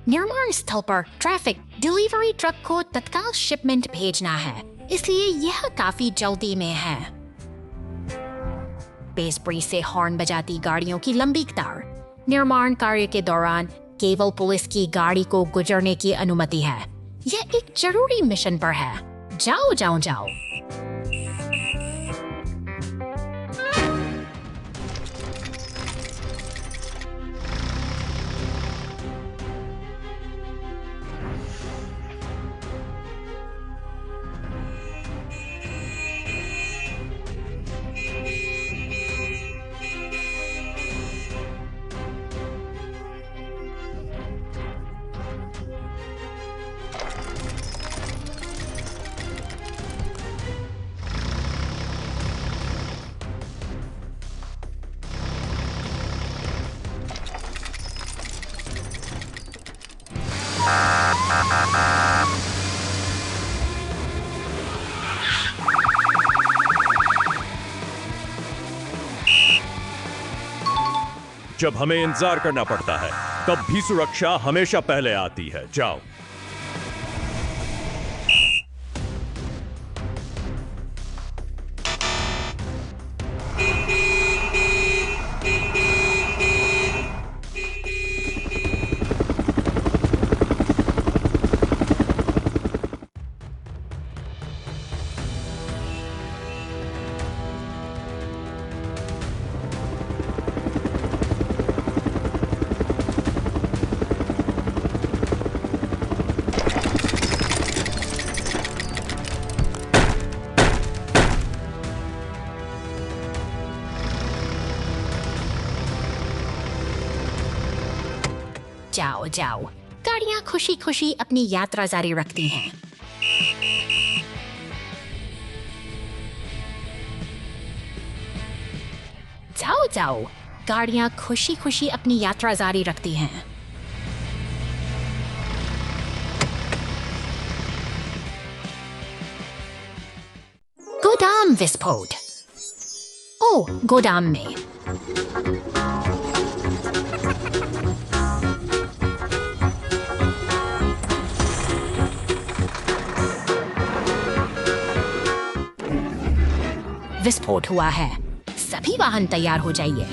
निर्माण स्थल पर ट्रैफिक डिलीवरी ट्रक को तत्काल शिपमेंट भेजना है, इसलिए यह काफी जल्दी में है। बेसब्री से हॉर्न बजाती गाड़ियों की लंबी कतार। निर्माण कार्य के दौरान केवल पुलिस की गाड़ी को गुजरने की अनुमति है। यह एक जरूरी मिशन पर है। जाओ जाओ जाओ। जब हमें इंतजार करना पड़ता है तब भी सुरक्षा हमेशा पहले आती है। जाओ। जाओ जाओ। गाड़ियां खुशी खुशी अपनी यात्रा जारी रखती हैं। जाओ जाओ। गाड़ियां खुशी खुशी अपनी यात्रा जारी रखती हैं। गोदाम विस्फोट। ओह, गोदाम में। विस्फोट हुआ है। सभी वाहन तैयार हो जाइए।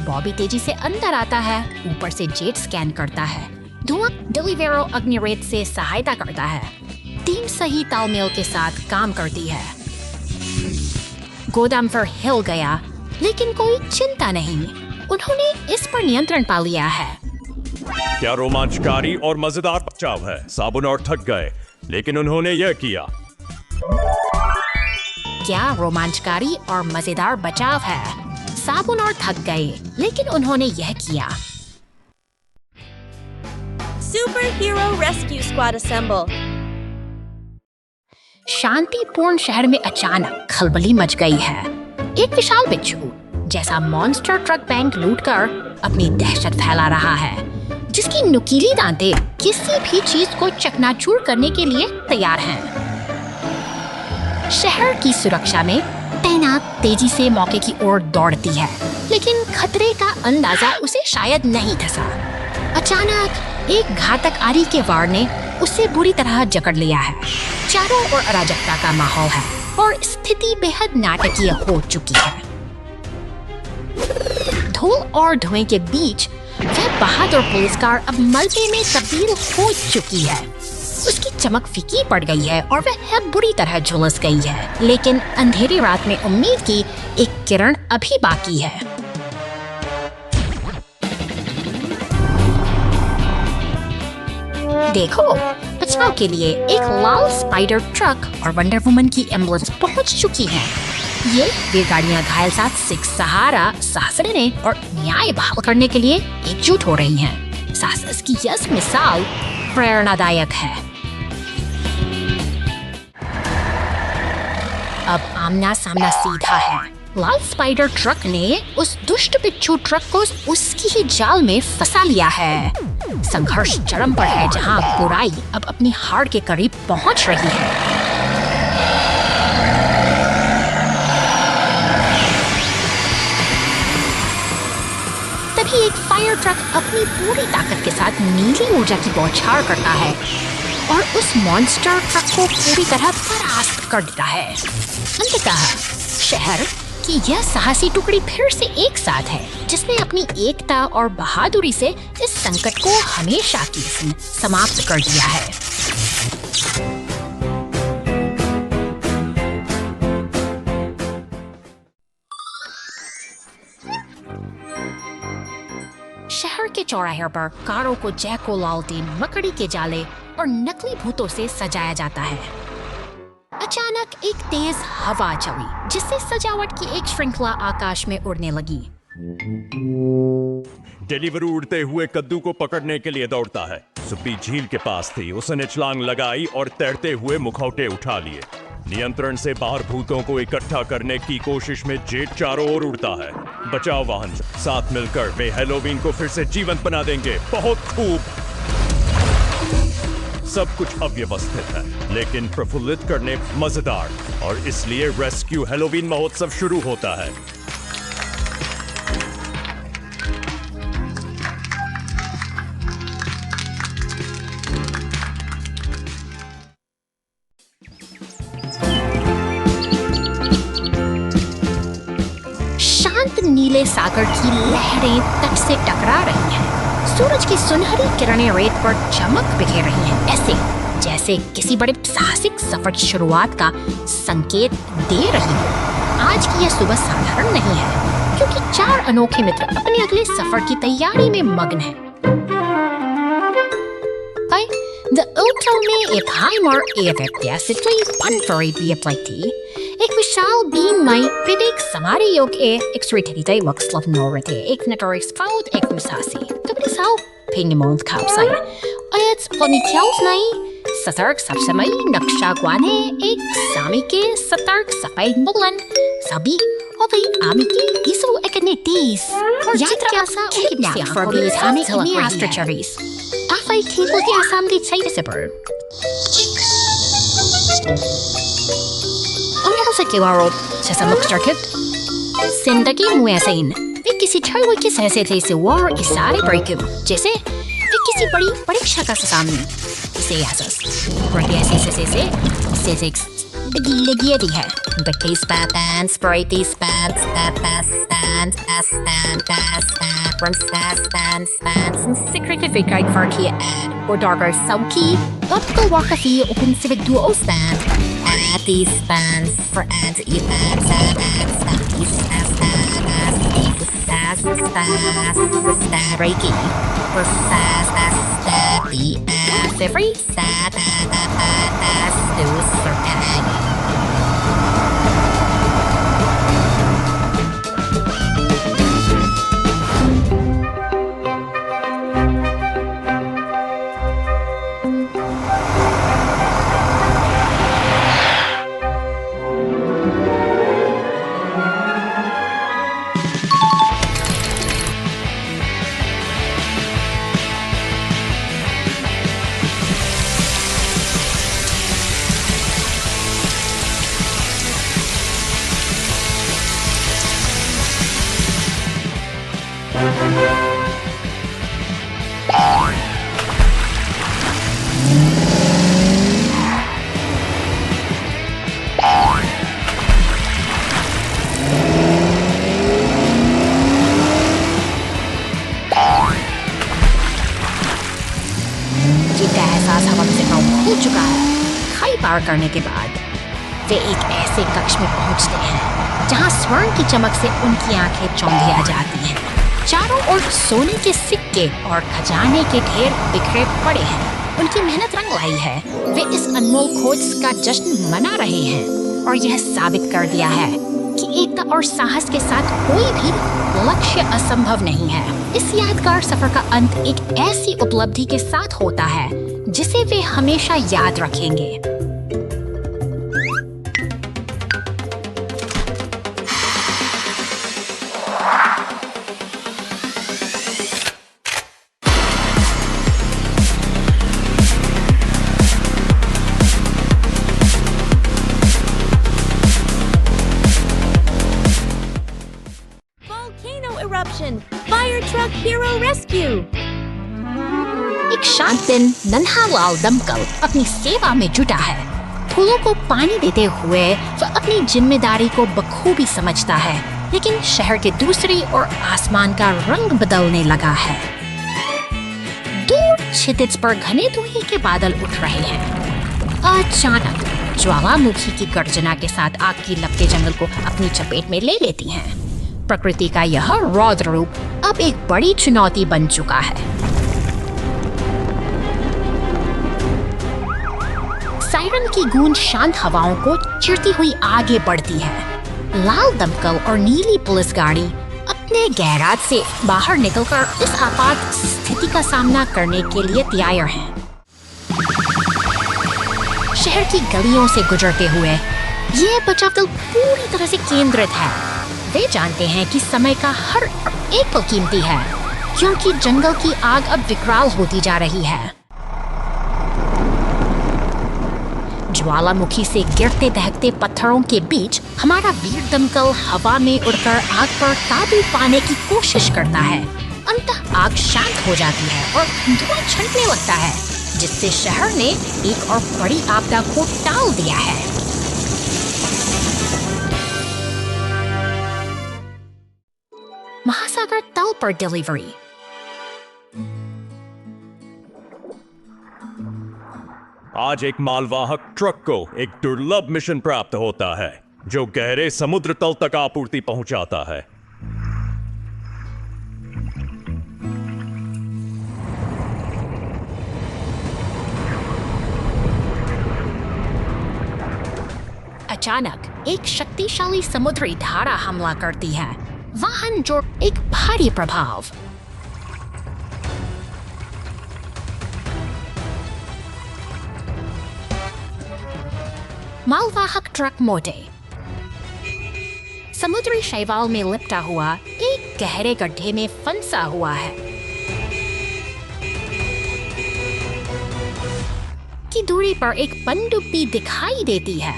बॉबी तेजी से अंदर आता है, ऊपर से जेट स्कैन करता है। धुआं डिलीवेरो अग्निरेट से सहायता करता है। टीम सही तालमेल के साथ काम करती है। गोदाम पर हिल गया, लेकिन कोई चिंता नहीं। उन्होंने इस पर नियंत्रण पा लिया है। क्या रोमांचकारी और मजेदार बचाव है। साबुन और थक गए, लेकिन उन्होंने यह किया। क्या रोमांचकारी और मजेदार बचाव है। साबुन और थक गए, लेकिन उन्होंने यह किया। Superhero Rescue Squad assemble. शांतिपूर्ण शहर में अचानक खलबली मच गई है। एक विशाल बिच्छू जैसा मॉन्स्टर ट्रक बैंक लूटकर अपनी दहशत फैला रहा है, जिसकी नुकीली दांतें किसी भी चीज को चकनाचूर करने के लिए तैयार हैं। शहर की सुरक्षा में तैनात तेजी से मौके की ओर दौड़ती है, लेकिन खतरे का अंदाजा उसे शायद नहीं था। अचानक एक घातक आरी के वार ने उसे बुरी तरह जकड़ लिया है। चारों ओर अराजकता का माहौल है और स्थिति बेहद नाटकीय हो चुकी है। धूल और धुएं के बीच वह बहादुर पुलिसकार अब मलबे में तब्दील हो चुकी है। उसकी चमक फीकी पड़ गई है और वह बुरी तरह झुलस गई है, लेकिन अंधेरी रात में उम्मीद की एक किरण अभी बाकी है। देखो, बचाव के लिए एक लाल स्पाइडर ट्रक और वंडर वुमन की एम्बुलेंस पहुंच चुकी हैं। ये वे गाड़ियां घायल साथ सिख सहारा साहस देने और न्याय बहाल करने के लिए एकजुट हो रही हैं। साहस की यह मिसाल प्रेरणादायक है। अब आमना सामना सीधा है। लाल स्पाइडर ट्रक ने उस दुष्ट बिच्छू ट्रक को उसकी ही जाल में फंसा लिया है। संघर्ष चरम पर है, जहां बुराई अब अपनी हार के करीब पहुंच रही है। तभी एक फायर ट्रक अपनी पूरी ताकत के साथ नीली ऊर्जा की बौछार करता है और उस मॉन्स्टर ट्रक को पूरी तरह परास्त कर देता है। अंततः शहर की यह साहसी टुकड़ी फिर से एक साथ है, जिसने अपनी एकता और बहादुरी से इस संकट को हमेशा के लिए समाप्त कर दिया है। शहर के चौराहे पर कारों को जैको लालटेन, मकड़ी के जाले और नकली भूतों से सजाया जाता है। अचानक एक तेज हवा चली, जिससे सजावट की एक श्रृंखला आकाश में उड़ने लगी। डिलीवरी उड़ते हुए कद्दू को पकड़ने के लिए दौड़ता है। सुप्पी झील के पास थी, उसने छलांग लगाई और तैरते हुए मुखौटे उठा लिए। नियंत्रण से बाहर भूतों को इकट्ठा करने की कोशिश में जेट चारों ओर उड़ता है। बचाव वाहन साथ मिलकर वे हैलोवीन को फिर से जीवंत बना देंगे। बहुत खूब। सब कुछ अव्यवस्थित है, लेकिन प्रफुल्लित करने मजेदार, और इसलिए रेस्क्यू हैलोवीन महोत्सव शुरू होता है। शांत नीले सागर की लहरें तट से टकरा रही हैं। सूरज की सुनहरी किरणें रेत पर चमक बिखेर रही हैं, ऐसे जैसे किसी बड़े साहसिक सफर की शुरुआत का संकेत दे रही हो। आज की यह सुबह साधारण नहीं है, क्योंकि 4 अनोखे मित्र अपने अगले सफर की तैयारी में मग्न हैं। De auto में एक हाइमर A50 1 एक विशाल बीममय प्रत्येक समारे योग्य extremity looks lovnorite एक notorious fout एक musasi. Tapi sao pinimond kapsay. Ayat planetials nai satark sapsamay nakshagwane ek sami ke satark sapay bulan sabi obi ami ki isu ekanitis. Yatra asa ukipnya for the atomic astracharis. Afay kiko di asam di say disappear. से किवारो जैसा मुक्तरकित जिंदगी मुआसीन वे किसी ठहरे के सहसे थे से वार इशारे break जैसे वे किसी बड़ी परीक्षा का सामने से यासस बड़ी ऐसे से लगी है बड़ी स्पैंस variety स्पैंस secretive guide for key ad or darker sauki optical wakafi open civic duo stand at these spans for ad events reiki for every पार करने के बाद वे एक ऐसे कक्ष में पहुंचते हैं जहां स्वर्ण की चमक से उनकी आंखें चौंधिया जाती हैं। चारों ओर सोने के सिक्के और खजाने के ढेर बिखरे पड़े हैं। उनकी मेहनत रंग लाई है। वे इस अनमोल खोज का जश्न मना रहे हैं और यह साबित कर दिया है कि एकता और साहस के साथ कोई भी लक्ष्य असंभव नहीं है। इस यादगार सफर का अंत एक ऐसी उपलब्धि के साथ होता है जिसे वे हमेशा याद रखेंगे। Fire Truck Hero Rescue रात दिन नन्हा लाल दमकल अपनी सेवा में जुटा है। फूलों को पानी देते हुए वह अपनी जिम्मेदारी को बखूबी समझता है, लेकिन शहर के दूसरी ओर आसमान का रंग बदलने लगा है। दूर क्षितिज पर घने धुएं के बादल उठ रहे हैं। अचानक ज्वालामुखी की गर्जना के साथ आग की लपटें जंगल को अपनी चपेट में ले लेती हैं। प्रकृति का यह रौद्र रूप अब एक बड़ी चुनौती बन चुका है। सायरन की गूंज शांत हवाओं को चिरती हुई आगे बढ़ती है। लाल दमकल और नीली पुलिस गाड़ी अपने गैराज से बाहर निकलकर इस आपात स्थिति का सामना करने के लिए तैयार हैं। शहर की गलियों से गुजरते हुए ये बचाव दल पूरी तरह से केंद्रित है। वे जानते हैं कि समय का हर एक पल कीमती है, क्योंकि जंगल की आग अब विकराल होती जा रही है। ज्वालामुखी से गिरते दहकते पत्थरों के बीच हमारा वीर दमकल हवा में उड़कर आग पर काबू पाने की कोशिश करता है। अंततः आग शांत हो जाती है और धुआं छंटने लगता है, जिससे शहर ने एक और बड़ी आपदा को टाल दिया है। महासागर तल पर डिलीवरी। आज एक मालवाहक ट्रक को एक दुर्लभ मिशन प्राप्त होता है, जो गहरे समुद्र तल तक आपूर्ति पहुंचाता है। अचानक एक शक्तिशाली समुद्री धारा हमला करती है। वाहन जो एक भारी प्रभाव। मालवाहक ट्रक मोटे समुद्री शैवाल में लिपटा हुआ एक गहरे गड्ढे में फंसा हुआ है। की दूरी पर एक पनडुब्बी दिखाई देती है।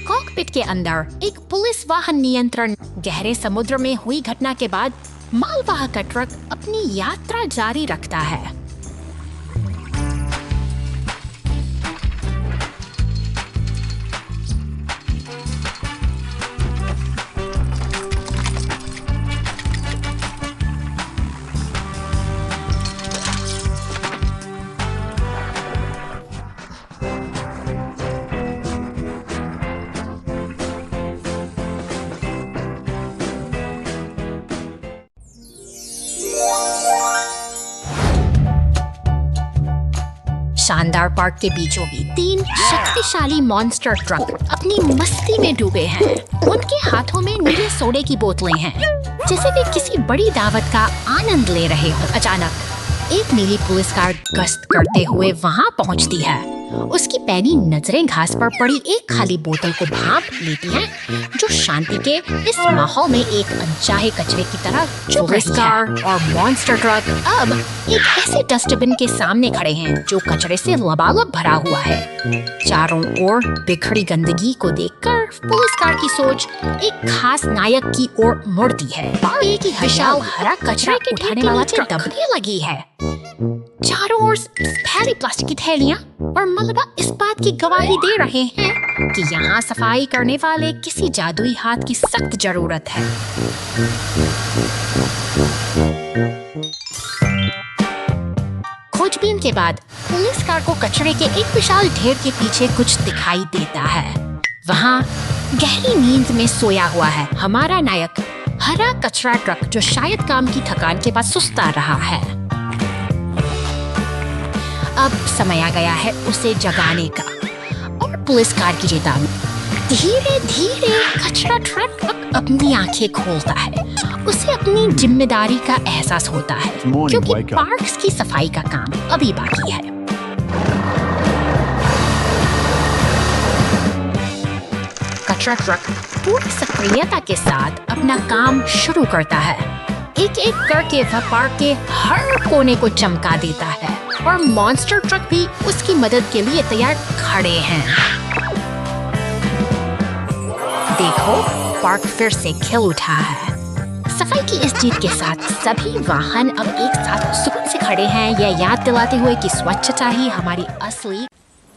कॉकपिट के अंदर एक पुलिस वाहन नियंत्रण। गहरे समुद्र में हुई घटना के बाद मालवाहक का ट्रक अपनी यात्रा जारी रखता है। शानदार पार्क के बीचों बीच 3 शक्तिशाली मॉन्स्टर ट्रक अपनी मस्ती में डूबे हैं। उनके हाथों में नीले सोडे की बोतलें हैं, जैसे वे किसी बड़ी दावत का आनंद ले रहे हो। अचानक एक नीली पुलिस कार गश्त करते हुए वहां पहुंचती है। उसकी पैनी नजरें घास पर पड़ी एक खाली बोतल को भांप लेती हैं, जो शांति के इस माहौल में एक अनचाहे कचरे की तरह चुभ रही है। कार और मॉन्स्टर ट्रक अब एक ऐसे डस्टबिन के सामने खड़े हैं जो कचरे से लबालब भरा हुआ है। चारों ओर बिखरी गंदगी को देखकर पुलिस कार की सोच एक खास नायक की ओर मुड़ती है। बाकी की विशाल हरा कचरा के उठाने वाला ट्रक दबने लगी है। चारों ओर फैली प्लास्टिक की थैलियां और मलबा इस बात की गवाही दे रहे हैं कि यहाँ सफाई करने वाले किसी जादुई हाथ की सख्त जरूरत है। खोजबीन के बाद पुलिस कार को कचरे के एक विशाल ढेर के पीछे कुछ दिखाई देता है। वहाँ गहरी नींद में सोया हुआ है हमारा नायक, हरा कचरा ट्रक, जो शायद काम की थकान के बाद सुस्ता रहा है। अब समय आ गया है उसे जगाने का, और पुलिस कार की चेतावनी। धीरे धीरे कचरा ट्रक अपनी आंखें खोलता है। उसे अपनी जिम्मेदारी का एहसास होता है, क्योंकि पार्क्स की सफाई का काम अभी बाकी है। कचरा ट्रक पूरी सक्रियता के साथ अपना काम शुरू करता है। एक एक करके वह पार्क के हर कोने को चमका देता है, और मॉन्स्टर ट्रक भी उसकी मदद के लिए तैयार खड़े हैं। देखो, पार्क फिर से खिल उठा है। सफाई की इस जीत के साथ सभी वाहन अब एक साथ सुकून से खड़े हैं, यह याद दिलाते हुए कि स्वच्छता ही हमारी असली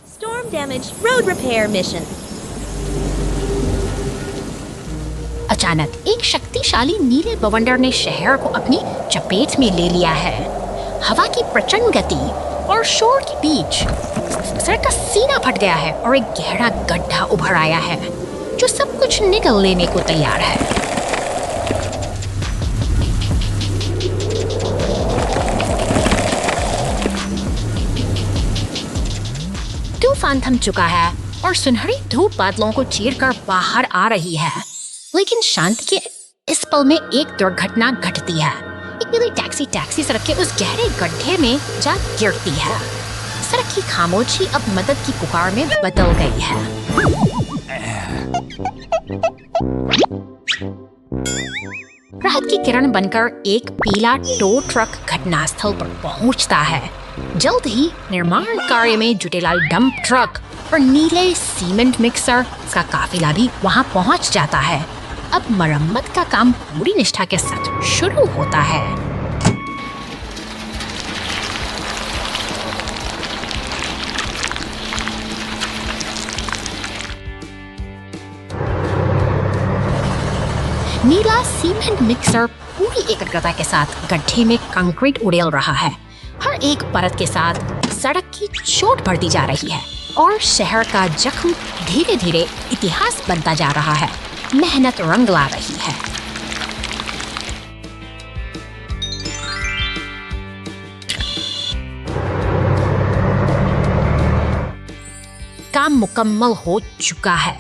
Storm damage road repair mission. अचानक एक शक्तिशाली नीले बवंडर ने शहर को अपनी चपेट में ले लिया है। हवा की प्रचंड गति और शोर के बीच सड़क का सीना फट गया है और एक गहरा गड्ढा उभर आया है जो सब कुछ निगल लेने को तैयार है। तूफान थम चुका है और सुनहरी धूप बादलों को चीरकर बाहर आ रही है, लेकिन शांति के इस पल में एक दुर्घटना घटती है। एक नीली टैक्सी सड़क के उस गहरे गड्ढे में जा गिरती है। सड़क की खामोशी अब मदद की पुकार में बदल गई है। राहत की किरण बनकर एक पीला टो ट्रक घटनास्थल पर पहुंचता है। जल्द ही निर्माण कार्य में जुटे लाल डंप ट्रक और नीले सीमेंट मिक्सर का काफिला भी वहां पहुंच जाता है। अब मरम्मत का काम पूरी निष्ठा के साथ शुरू होता है। नीला सीमेंट मिक्सर पूरी एकाग्रता के साथ गड्ढे में कंक्रीट उड़ेल रहा है। हर एक परत के साथ सड़क की चोट बढ़ती जा रही है और शहर का जख्म धीरे धीरे इतिहास बनता जा रहा है। मेहनत रंग ला रही है। काम मुकम्मल हो चुका है।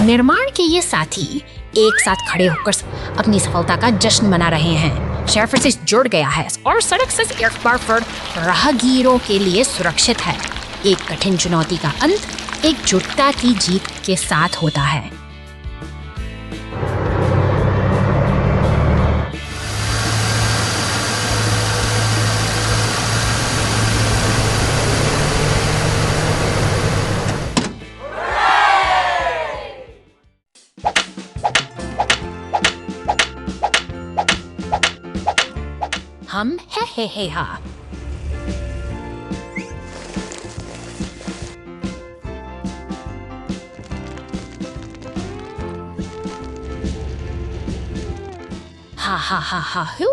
निर्माण के ये साथी एक साथ खड़े होकर अपनी सफलता का जश्न मना रहे हैं। शहर फिर से जुड़ गया है और सड़क से एक बार फिर राहगीरों के लिए सुरक्षित है। एक कठिन चुनौती का अंत एकजुटता की जीत के साथ होता है। हम है हा। हा हु।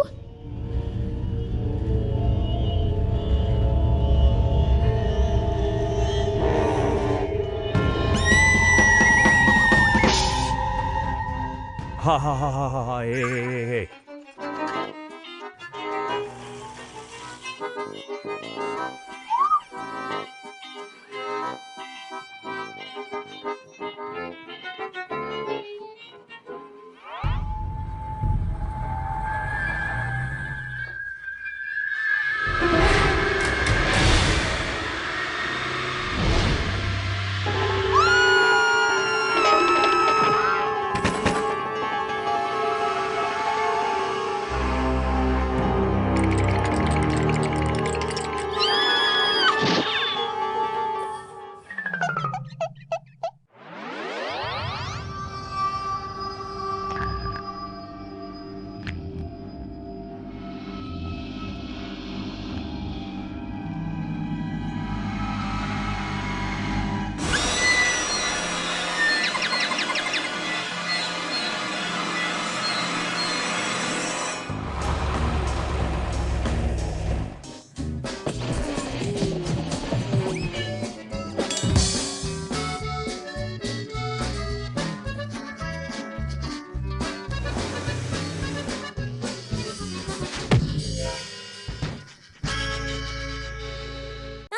हा ए।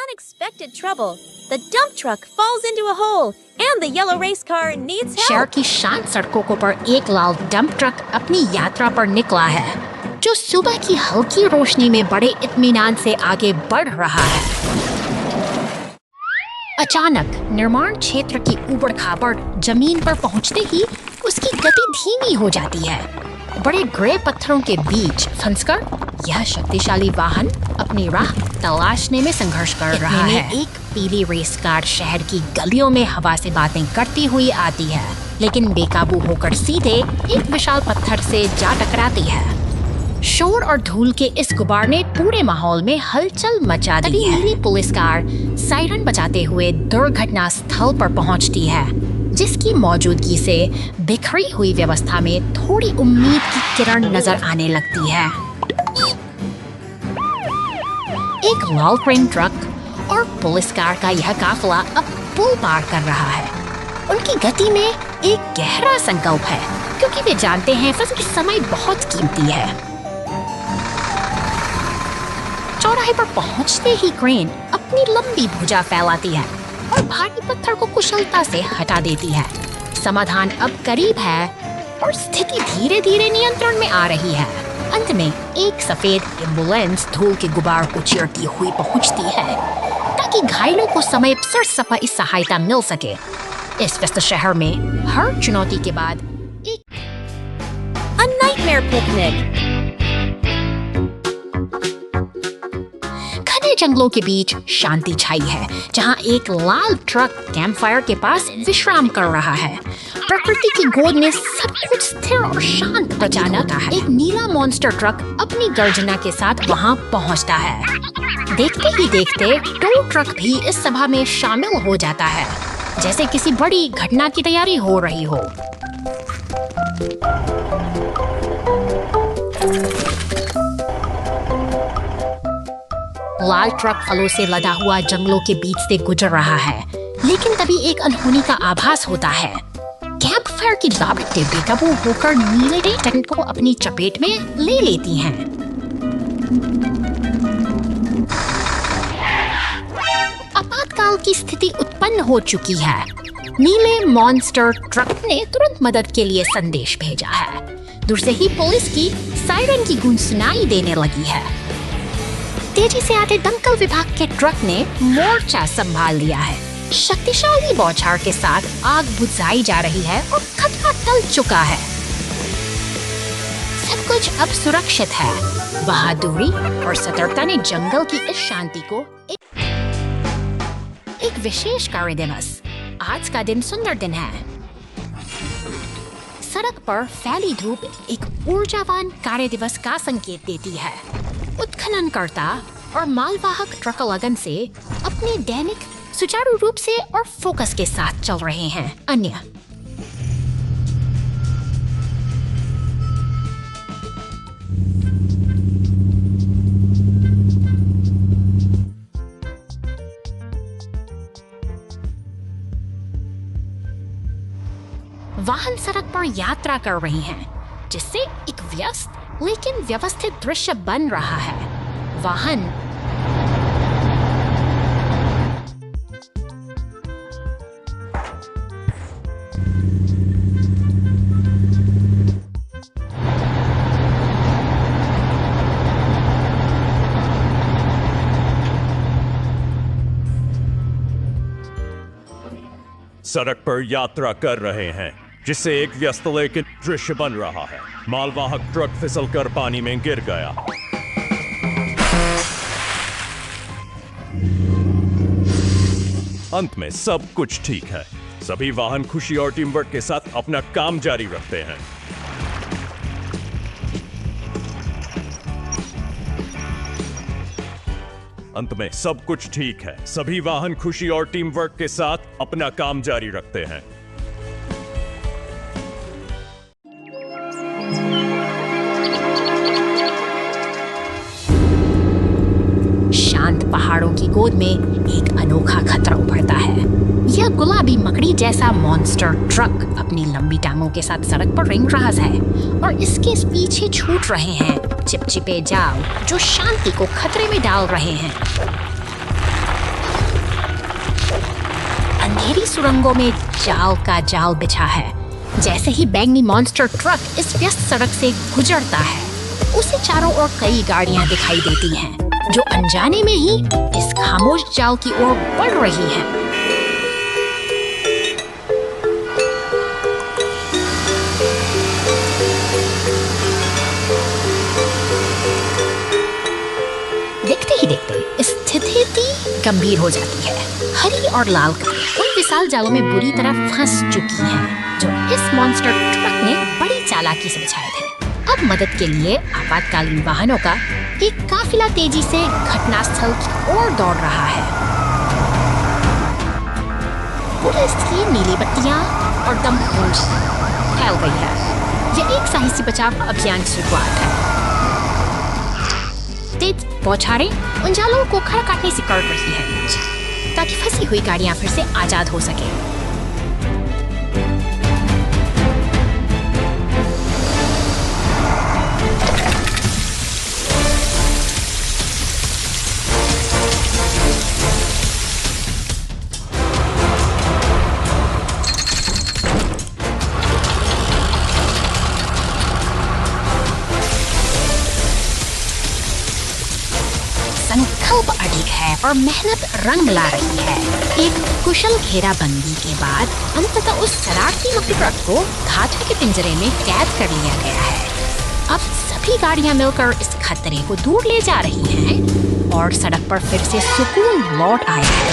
Unexpected trouble. The dump truck falls into a hole and the yellow race car needs शहर help. की शांत सड़कों पर एक लाल डंप ट्रक अपनी यात्रा पर निकला है, जो सुबह की हल्की रोशनी में बड़े इत्मीनान से आगे बढ़ रहा है। अचानक निर्माण क्षेत्र की ऊबड़-खाबड़ जमीन पर पहुंचते ही उसकी गति धीमी हो जाती है। बड़े ग्रे पत्थरों के बीच फंसकर यह शक्तिशाली वाहन अपनी राह तलाशने में संघर्ष कर रहा है। एक पीली रेस कार शहर की गलियों में हवा से बातें करती हुई आती है। लेकिन बेकाबू होकर सीधे एक विशाल पत्थर से जा टकराती है। शोर और धूल के इस गुबार ने पूरे माहौल में हलचल मचा दी है। नीली पुलिस कार सायरन बजाते हुए दुर्घटना स्थल पर पहुंचती है, जिसकी मौजूदगी से बिखरी हुई व्यवस्था में थोड़ी उम्मीद की किरण नजर आने लगती है। एक लाल क्रेन ट्रक और पुलिस कार का यह काफिला अब पुल पार कर रहा है। उनकी गति में एक गहरा संकल्प है, क्योंकि वे जानते हैं कि समय बहुत कीमती है। चौराहे पर पहुंचते ही क्रेन अपनी लंबी भुजा फैलाती है और भारी पत्थर को कुशलता से हटा देती है। समाधान अब करीब है और स्थिति धीरे धीरे नियंत्रण में आ रही है। अंत में एक सफेद एम्बुलेंस धूल के गुबार को चीरती हुई पहुंचती है, ताकि घायलों को समय पर सफाई सहायता मिल सके। इस व्यस्त शहर में हर चुनौती के बाद एक A nightmare picnic. घने जंगलों के बीच शांति छाई है, जहां एक लाल ट्रक कैंपफायर के पास विश्राम कर रहा है। प्रकृति की गोद में सब कुछ स्थिर और शांत प्रतीत होता है। एक नीला मॉन्स्टर ट्रक अपनी गर्जना के साथ वहां पहुंचता है। देखते ही देखते टो ट्रक भी इस सभा में शामिल हो जाता है, जैसे किसी बड़ी घटना की तैयारी हो रही हो। लाल ट्रक फलों से लदा हुआ जंगलों के बीच से गुजर रहा है, लेकिन तभी एक अनहोनी का आभास होता है। कैंप फायर की लापटें बेकाबू होकर नीले टेंट को अपनी चपेट में ले लेती हैं। आपातकाल की स्थिति उत्पन्न हो चुकी है। नीले मॉन्स्टर ट्रक ने तुरंत मदद के लिए संदेश भेजा है। दूर से ही पुलिस की सायरन की गूंज सुनाई देने लगी है। तेजी से आते दमकल विभाग के ट्रक ने मोर्चा संभाल लिया है। शक्तिशाली बौछार के साथ आग बुझाई जा रही है और खतरा टल चुका है। सब कुछ अब सुरक्षित है। बहादुरी और सतर्कता ने जंगल की इस शांति को एक विशेष कार्य दिवस। आज का दिन सुंदर दिन है। सड़क पर फैली धूप एक ऊर्जावान कार्य दिवस का संकेत देती है। उत्खननकर्ता और मालवाहक ट्रक लगन से अपने दैनिक सुचारू रूप से और फोकस के साथ चल रहे हैं। अन्य वाहन सड़क पर यात्रा कर रहे हैं, जिससे एक व्यस्त लेकिन व्यवस्थित दृश्य बन रहा है। वाहन सड़क पर यात्रा कर रहे हैं, जिससे एक व्यस्त लेकिन दृश्य बन रहा है। मालवाहक ट्रक फिसलकर पानी में गिर गया। अंत में सब कुछ ठीक है। सभी वाहन खुशी और टीम वर्क के साथ अपना काम जारी रखते हैं। अंत में सब कुछ ठीक है। सभी वाहन खुशी और टीम वर्क के साथ अपना काम जारी रखते हैं। शांत पहाड़ों की गोद में एक अनोखा खतरा उभरता है। यह गुलाबी मकड़ी जैसा मॉन्स्टर ट्रक अपनी लंबी टांगों के साथ सड़क पर रेंग रहा है और इसके पीछे छूट रहे हैं चिपचिपे जाल, जो शांति को खतरे में डाल रहे हैं। अंधेरी सुरंगों में जाल का जाल बिछा है। जैसे ही बैंगनी मॉन्स्टर ट्रक इस व्यस्त सड़क से गुजरता है, उसे चारों ओर कई गाड़ियां दिखाई देती हैं, जो अनजाने में ही इस खामोश जाल की ओर बढ़ रही हैं। देखते ही देखते स्थिति गंभीर हो जाती है। हरी और लाल गाड़ियां उन विशाल जालों में बुरी तरह फंस चुकी हैं। जो इस मॉन्स्टर ट्रक ने बड़ी चालाकी से बचाए थे। अब मदद के लिए आपातकालीन वाहनों का एक काफिला तेजी से घटनास्थल की ओर दौड़ रहा है। पुलिस की नीली बत्तियां और दमकल फैल गई है। यह एक साहसी बचाव अभियान की शुरुआत है। तेज बौछारें उन जालों को खड़ा काटने से कर रही है ताकि फंसी हुई गाड़ियां फिर से आजाद हो सके। संकल्प अडिग है और मेहनत रंग ला रही है। एक कुशल घेराबंदी के बाद अंततः उस शरारती मक्खी ट्रक को धातु के पिंजरे में कैद कर लिया गया है। अब सभी गाड़ियां मिलकर इस खतरे को दूर ले जा रही हैं और सड़क पर फिर से सुकून लौट आया है।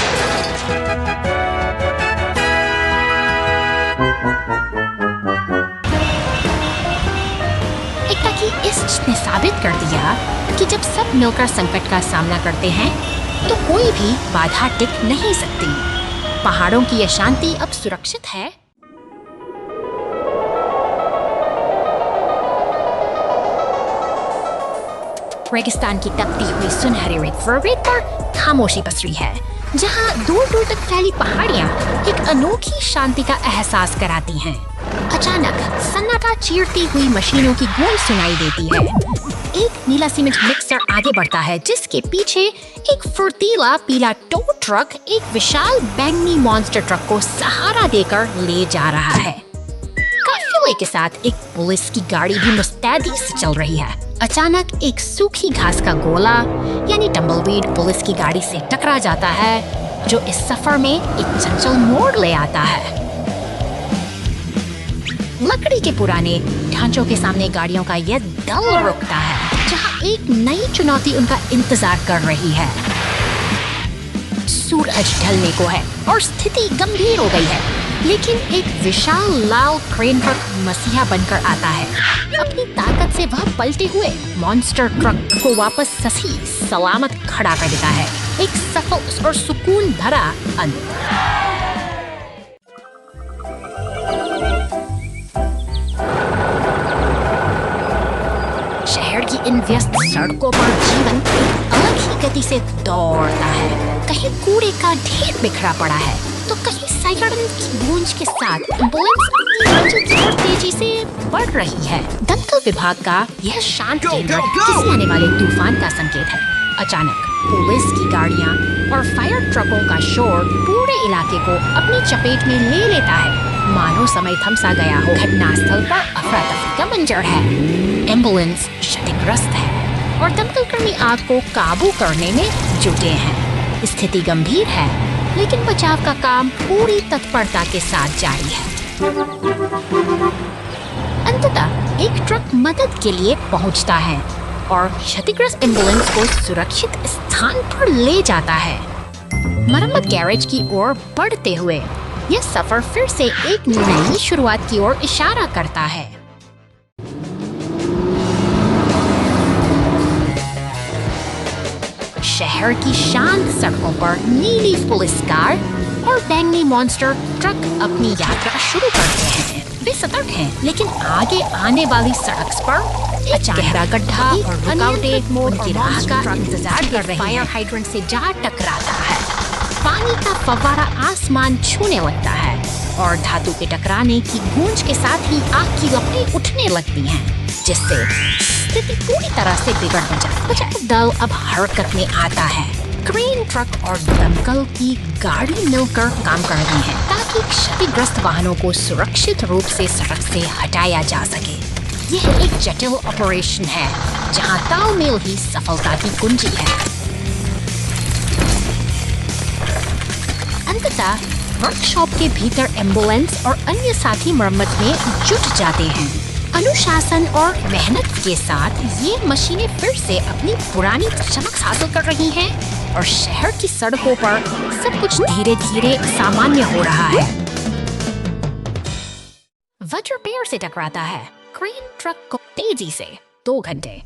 इस ने साबित कर दिया कि जब सब मिलकर संकट का सामना करते हैं तो कोई भी बाधा टिक नहीं सकती। पहाड़ों की यह शांति अब सुरक्षित है। रेगिस्तान की तपती हुई सुनहरी रेत पर खामोशी पसरी है, जहां दूर दूर तक फैली पहाड़ियां एक अनोखी शांति का एहसास कराती हैं। अचानक सन्नाटा चीरती हुई मशीनों की गूंज सुनाई देती है। एक नीला सीमेंट मिक्सर आगे बढ़ता है, जिसके पीछे एक फुर्तीला पीला टो ट्रक एक विशाल बैंगनी मॉन्स्टर ट्रक को सहारा देकर ले जा रहा है। काफिले के साथ एक पुलिस की गाड़ी भी मुस्तैदी से चल रही है। अचानक एक सूखी घास का गोला यानी टम्बलवीड पुलिस की गाड़ी से टकरा जाता है, जो इस सफर में एक चंचल मोड़ ले आता है। लकड़ी के पुराने ढांचों के सामने गाड़ियों का यह दल रुकता है, जहां एक नई चुनौती उनका इंतजार कर रही है। सूरज ढलने को है और स्थिति गंभीर हो गई है, लेकिन एक विशाल लाल क्रेन ट्रक मसीहा बनकर आता है। अपनी ताकत से वह पलटे हुए मॉन्स्टर ट्रक को वापस सही सलामत खड़ा कर देता है। एक सफल और सुकून भरा अंत। शहर की इन व्यस्त सड़कों पर जीवन एक अलग ही गति से दौड़ता है। कहीं कूड़े का ढेर बिखरा पड़ा है, तो कहीं सायरन की गूंज के साथ एम्बुलेंस की ओर तेजी से बढ़ रही है। दमकल विभाग का यह शांत केंद्र किसी आने वाले तूफान का संकेत है। अचानक पुलिस की गाड़ियां और फायर ट्रकों का शोर पूरे इलाके को अपनी चपेट में ले लेता है, मानो समय थम सा गया हो। घटनास्थल पर अफरा तफरी का मंजर है। एम्बुलेंस क्षतिग्रस्त है और दमकलकर्मी आग को काबू करने में जुटे हैं। स्थिति गंभीर है, लेकिन बचाव का काम पूरी तत्परता के साथ जारी है। अंततः एक ट्रक मदद के लिए पहुंचता है और क्षतिग्रस्त एम्बुलेंस को सुरक्षित स्थान पर ले जाता है। मरम्मत गैरेज की ओर बढ़ते हुए यह सफर फिर से एक नई शुरुआत की ओर इशारा करता है। शहर की शांत सड़कों पर नीली पुलिस कार और बैंगनी मॉन्स्टर ट्रक अपनी यात्रा शुरू करते हैं। वे सतर्क हैं, लेकिन आगे आने वाली सड़क पर एक गहरा गड्ढा और रुकावटें उनकी राह का इंतजार कर रही हैं। फायर हाइड्रेंट से जा टकराता है। पानी का फव्वारा आसमान छूने लगता है और धातु के टकराने की गूंज के साथ ही आग की लपटें उठने लगती हैं, जिससे स्थिति पूरी तरह से बिगड़ जाती है। बचाव दल अब हरकत में आता है। क्रेन ट्रक और दमकल की गाड़ी मिलकर काम कर रही हैं, ताकि क्षतिग्रस्त वाहनों को सुरक्षित रूप से सड़क से हटाया जा सके। यह एक जटिल ऑपरेशन है, जहां तालमेल ही सफलता की कुंजी है। अंततः वर्कशॉप के भीतर एम्बुलेंस और अन्य साथी मरम्मत में जुट जाते हैं। अनुशासन और मेहनत के साथ ये मशीनें फिर से अपनी पुरानी चमक हासिल कर रही हैं और शहर की सड़कों पर सब कुछ धीरे धीरे सामान्य हो रहा है। वज्र पेड़ से टकराता है। क्रेन ट्रक को तेजी से 2 घंटे।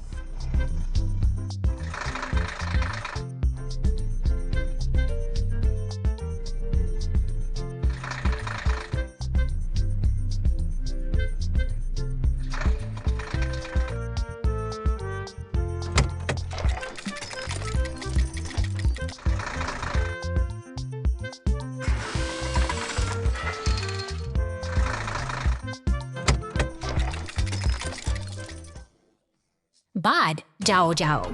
बाद जाओ जाओ।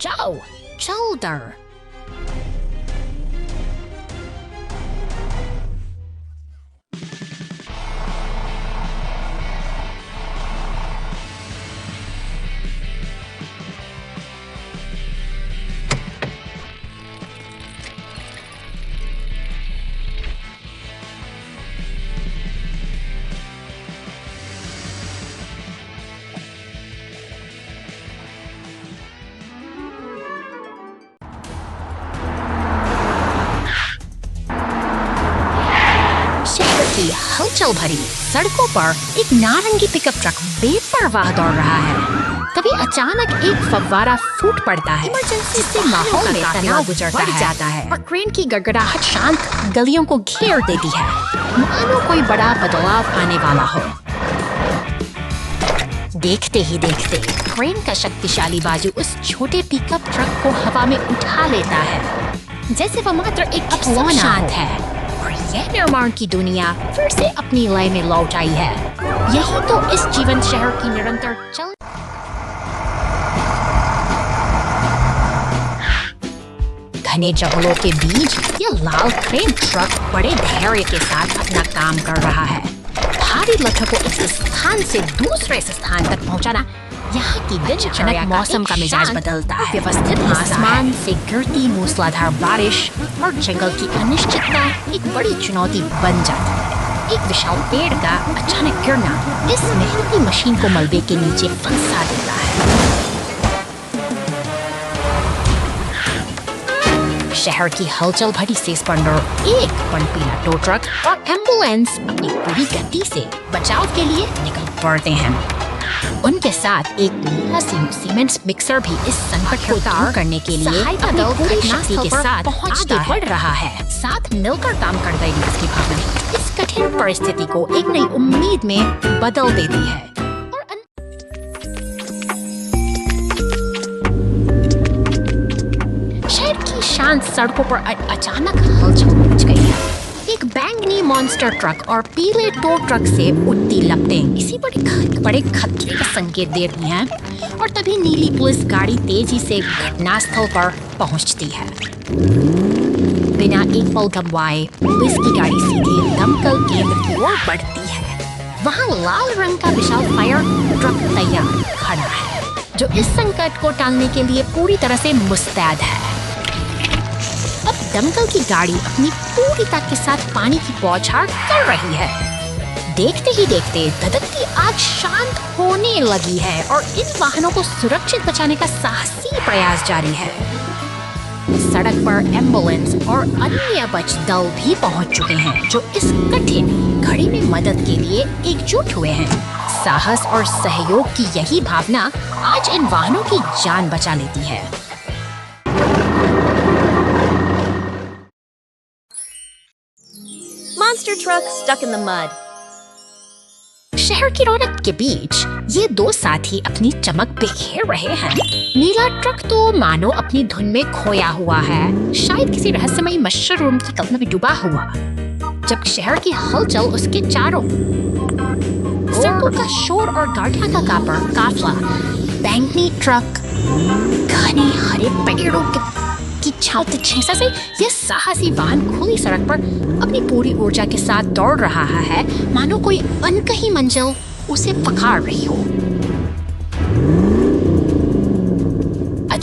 जाओ shoulder। की हलचल भरी सड़कों पर एक नारंगी पिकअप ट्रक बेपरवाह दौड़ रहा है। तभी अचानक एक फव्वारा फूट पड़ता है, जिससे माहौल में तनाव बढ़ जाता है और ट्रेन की गड़गड़ाहट शांत गलियों को घेर देती है, मानो कोई बड़ा बदलाव आने वाला हो। देखते ही देखते ट्रेन का शक्तिशाली बाजू उस छोटे पिकअप ट्रक को हवा में उठा लेता है, जैसे वह मात्र एक खिलौना शांत है। और यह निर्माण की दुनिया फिर से अपनी लय में लौट आई है। यही तो इस जीवंत शहर की निरंतर चल। घने जंगलों के बीच यह लाल क्रेन ट्रक बड़े धैर्य के साथ अपना काम कर रहा है। भारी लट्ठों को एक स्थान से दूसरे स्थान तक पहुंचाना यहाँ की दिनचर्या। मौसम का मिजाज बदलता है। व्यवस्थित आसमान से गिरती मूसलाधार बारिश और जंगल की अनिश्चितता एक बड़ी चुनौती बन जाती है। एक विशाल पेड़ का अचानक गिरना इस मेहनती मशीन को मलबे के नीचे फंसा देता है। शहर की हलचल भरी सेज पर एक पनपीला टो ट्रक और एम्बुलेंस अपनी पूरी गति से बचाव के लिए निकल पड़ते हैं। उनके साथ एक नीला सीमेंट मिक्सर भी इस संकट को दूर करने के लिए अपनी पूरी शक्ति के साथ आगे बढ़ रहा है। साथ मिलकर काम कर रही इसकी भावना इस कठिन परिस्थिति को एक नई उम्मीद में बदल देती है। शहर की शांत सड़कों पर अचानक हलचल मच गई है। एक बैंगनी मॉन्स्टर ट्रक और पीले टो ट्रक से उठती लपटें इसी बड़े खतरे का संकेत दे रही हैं। और तभी नीली पुलिस गाड़ी तेजी से घटनास्थल पर पहुंचती है। बिना एक पल गंवाए पुलिस की गाड़ी सीधे दमकल केंद्र की ओर बढ़ती है। वहां लाल रंग का विशाल फायर ट्रक तैयार खड़ा है, जो इस संकट को टालने के लिए पूरी तरह से मुस्तैद है। अब दमकल की गाड़ी अपनी पूरी ताकत के साथ पानी की बौछार कर रही है। देखते ही देखते धधकती आग शांत होने लगी है और इन वाहनों को सुरक्षित बचाने का साहसी प्रयास जारी है। सड़क पर एम्बुलेंस और अन्य बच दल भी पहुंच चुके हैं, जो इस कठिन घड़ी में मदद के लिए एकजुट हुए हैं। साहस और सहयोग की यही भावना आज इन वाहनों की जान बचा लेती है। Monster truck stuck in the mud. शहर की रौनक के बीच ये दो साथी अपनी चमक बिखेर रहे हैं। नीला ट्रक तो मानो अपनी धुन में खोया हुआ है, शायद किसी रहस्यमयी मशरूम की कल्पना में डूबा हुआ, जब शहर की हलचल उसके चारों सड़कों का शोर और गाड़ियां का काफला, बैंगनी ट्रक, घने हरे पेड़ों की छांव छेसा से यह साहसी वाहन खुली सड़क पर अपनी पूरी ऊर्जा के साथ दौड़ रहा है, मानो कोई अनकही मंजिल उसे पकड़ रही हो।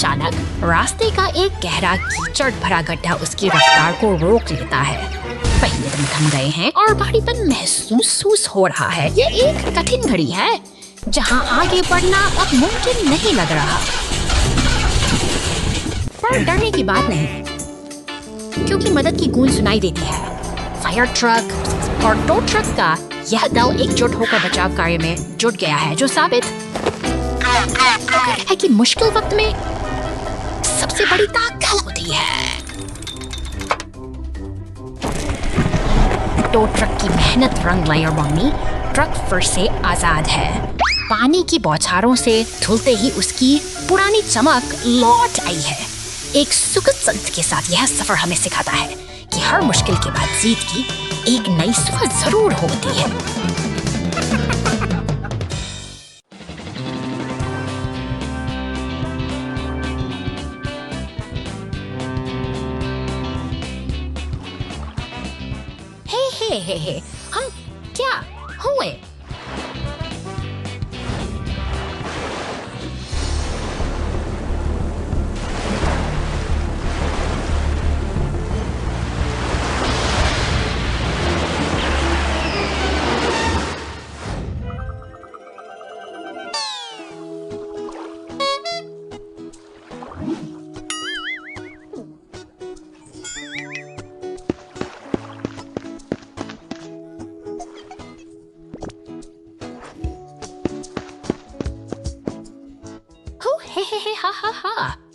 अचानक रास्ते का एक गहरा कीचड़ भरा गड्ढा उसकी रफ्तार को रोक लेता है। पहिए दम थम गए हैं और भारीपन महसूस हो रहा है। ये एक कठिन घड़ी है जहां आगे बढ़ना अब मुमकिन नहीं लग रहा। पर डरने की बात नहीं, क्योंकि मदद की गूंज सुनाई देती है। फायर ट्रक और टो ट्रक का यह दल एकजुट होकर बचाव कार्य में जुट गया है, जो साबित है कि मुश्किल वक्त में सबसे बड़ी ताकत होती है। टो ट्रक की मेहनत रंग लाई और मम्मी ट्रक फिर से आजाद है। पानी की बौछारों से धुलते ही उसकी पुरानी चमक लौट आई है। एक सुखद संत के साथ यह सफर हमें सिखाता है कि हर मुश्किल के बाद जीत की एक नई सुबह जरूर होती है। हे, हम क्या हुए? हे, हा हा हा।